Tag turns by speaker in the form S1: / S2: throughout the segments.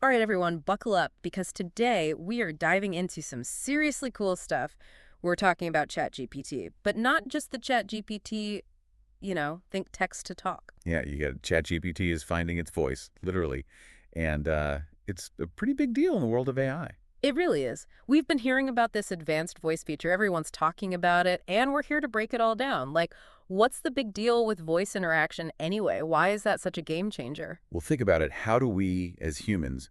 S1: All right, everyone, buckle up because today we are diving into some seriously cool stuff. We're talking about ChatGPT, but not just the ChatGPT, think text to talk.
S2: Yeah, you got ChatGPT is finding its voice, literally, and it's a pretty big deal in the world of AI.
S1: It really is. We've been hearing about this advanced voice feature. Everyone's talking about it, and we're here to break it all down. Like, what's the big deal with voice interaction anyway? Why is that such a game changer?
S2: Well, think about it. How do we, as humans,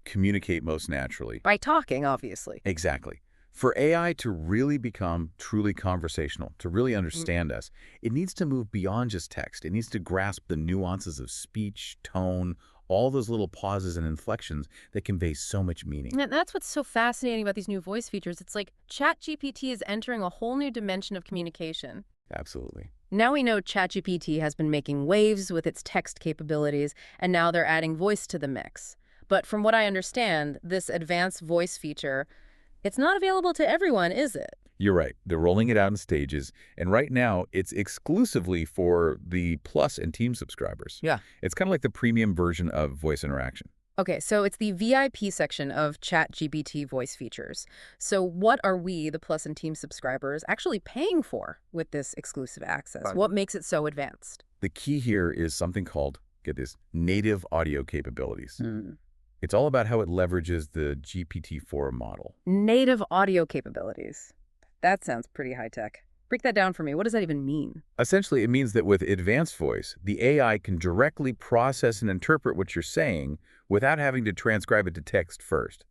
S2: communicate most naturally?
S1: By talking, obviously.
S2: Exactly. For AI to really become truly conversational, to really understand us, it needs to move beyond just text. It needs to grasp the nuances of speech, tone, all those little pauses and inflections that convey so much meaning.
S1: And that's what's so fascinating about these new voice features. It's like ChatGPT is entering a whole new dimension of communication.
S2: Absolutely.
S1: Now we know ChatGPT has been making waves with its text capabilities, and now they're adding voice to the mix. But from what I understand, this advanced voice feature, it's not available to everyone, is it?
S2: You're right. They're rolling it out in stages, and right now it's exclusively for the Plus and Team subscribers.
S1: Yeah.
S2: It's kind of like the premium version of voice interaction.
S1: Okay, so it's the VIP section of ChatGPT voice features. So what are we, the Plus and Team subscribers, actually paying for with this exclusive access?
S2: Right.
S1: What makes it so advanced?
S2: The key here is something called, get this, native audio capabilities. It's all about how it leverages the GPT-4 model.
S1: Native audio capabilities. That sounds pretty high-tech. Break that down for me. What does that even mean?
S2: Essentially, it means that with advanced voice, the AI can directly process and interpret what you're saying without having to transcribe it to text first.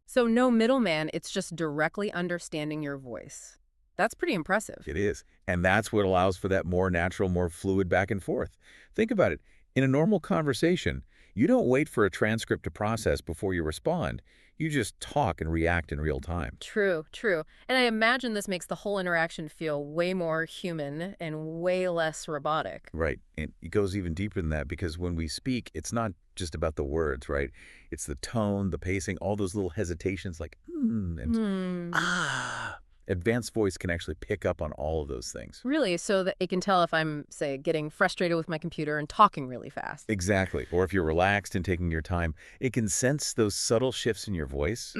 S1: So no middleman, it's just directly understanding your voice. That's pretty impressive.
S2: It is. And that's what allows for that more natural, more fluid back and forth. Think about it. In a normal conversation, you don't wait for a transcript to process before you respond. You just talk and react in real time.
S1: True, true. And I imagine this makes the whole interaction feel way more human and way less robotic.
S2: Right. And it goes even deeper than that because when we speak, it's not just about the words, right? It's the tone, the pacing, all those little hesitations like, and ah. Advanced voice can actually pick up on all of those things.
S1: Really? So that it can tell if I'm, say, getting frustrated with my computer and talking really fast.
S2: Exactly. Or if you're relaxed and taking your time, it can sense those subtle shifts in your voice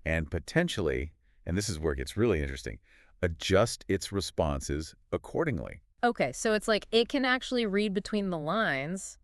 S2: and potentially, and this is where it gets really interesting, adjust its responses accordingly.
S1: Okay, so it's like it can actually read between the lines,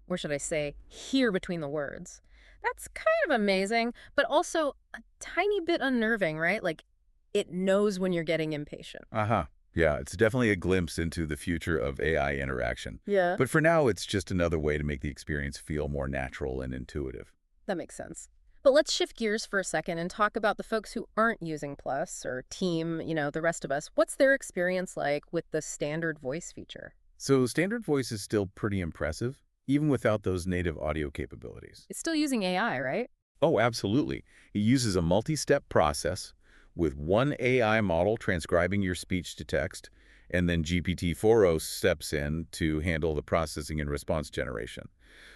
S1: or should I say, hear between the words. That's kind of amazing, but also a tiny bit unnerving, right? Like, it knows when you're getting impatient.
S2: Yeah, it's definitely a glimpse into the future of AI interaction.
S1: Yeah.
S2: But for now, it's just another way to make the experience feel more natural and intuitive.
S1: That makes sense. But let's shift gears for a second and talk about the folks who aren't using Plus or Team, the rest of us. What's their experience like with the standard voice feature?
S2: So standard voice is still pretty impressive, even without those native audio capabilities.
S1: It's still using AI, right?
S2: Oh, absolutely. It uses a multi-step process with one AI model transcribing your speech to text, and then GPT-4o steps in to handle the processing and response generation.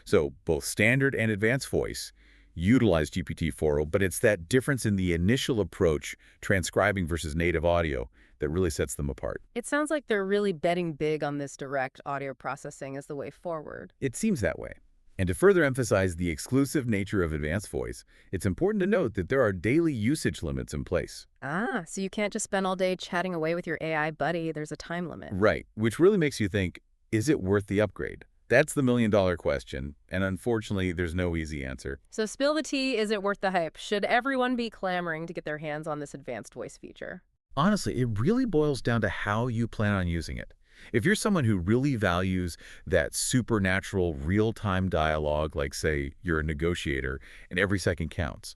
S2: So both standard and advanced voice utilize GPT-4o, but it's that difference in the initial approach, transcribing versus native audio, that really sets them apart.
S1: It sounds like they're really betting big on this direct audio processing as the way forward.
S2: It seems that way. And to further emphasize the exclusive nature of advanced voice, it's important to note that there are daily usage limits in place.
S1: Ah, so you can't just spend all day chatting away with your AI buddy. There's a time limit.
S2: Right, which really makes you think, is it worth the upgrade? That's the million-dollar question, and unfortunately, there's no easy answer.
S1: So spill the tea, is it worth the hype? Should everyone be clamoring to get their hands on this advanced voice feature?
S2: Honestly, it really boils down to how you plan on using it. If you're someone who really values that supernatural real-time dialogue, like say you're a negotiator and every second counts,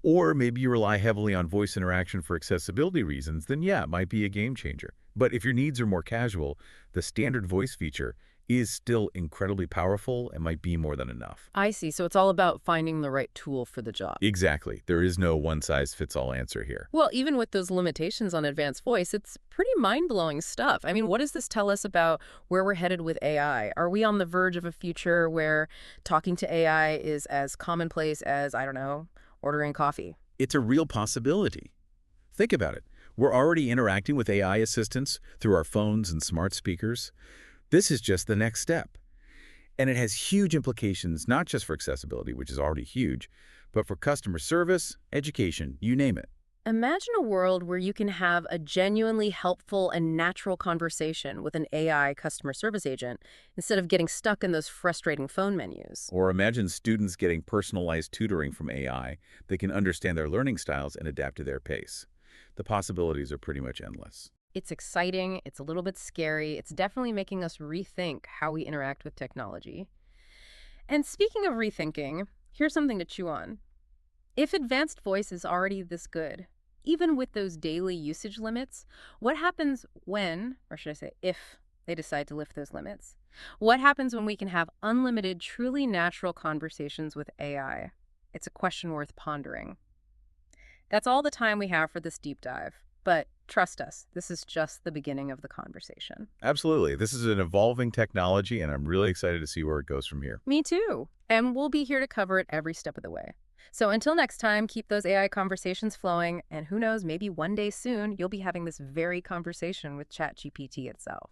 S2: or maybe you rely heavily on voice interaction for accessibility reasons, then yeah, it might be a game changer. But if your needs are more casual, the standard voice feature is still incredibly powerful and might be more than enough.
S1: I see. So it's all about finding the right tool for the job.
S2: Exactly. There is no one-size-fits-all answer here.
S1: Well, even with those limitations on advanced voice, it's pretty mind-blowing stuff. I mean, what does this tell us about where we're headed with AI? Are we on the verge of a future where talking to AI is as commonplace as, I don't know, ordering coffee?
S2: It's a real possibility. Think about it. We're already interacting with AI assistants through our phones and smart speakers. This is just the next step. And it has huge implications, not just for accessibility, which is already huge, but for customer service, education, you name it.
S1: Imagine a world where you can have a genuinely helpful and natural conversation with an AI customer service agent instead of getting stuck in those frustrating phone menus.
S2: Or imagine students getting personalized tutoring from AI that can understand their learning styles and adapt to their pace. The possibilities are pretty much endless.
S1: It's exciting, it's a little bit scary, it's definitely making us rethink how we interact with technology. And speaking of rethinking, here's something to chew on. If advanced voice is already this good, even with those daily usage limits, what happens when, or should I say if, they decide to lift those limits? What happens when we can have unlimited, truly natural conversations with AI? It's a question worth pondering. That's all the time we have for this deep dive. But trust us, this is just the beginning of the conversation.
S2: Absolutely. This is an evolving technology, and I'm really excited to see where it goes from here.
S1: Me too. And we'll be here to cover it every step of the way. So until next time, keep those AI conversations flowing, and who knows, maybe one day soon you'll be having this very conversation with ChatGPT itself.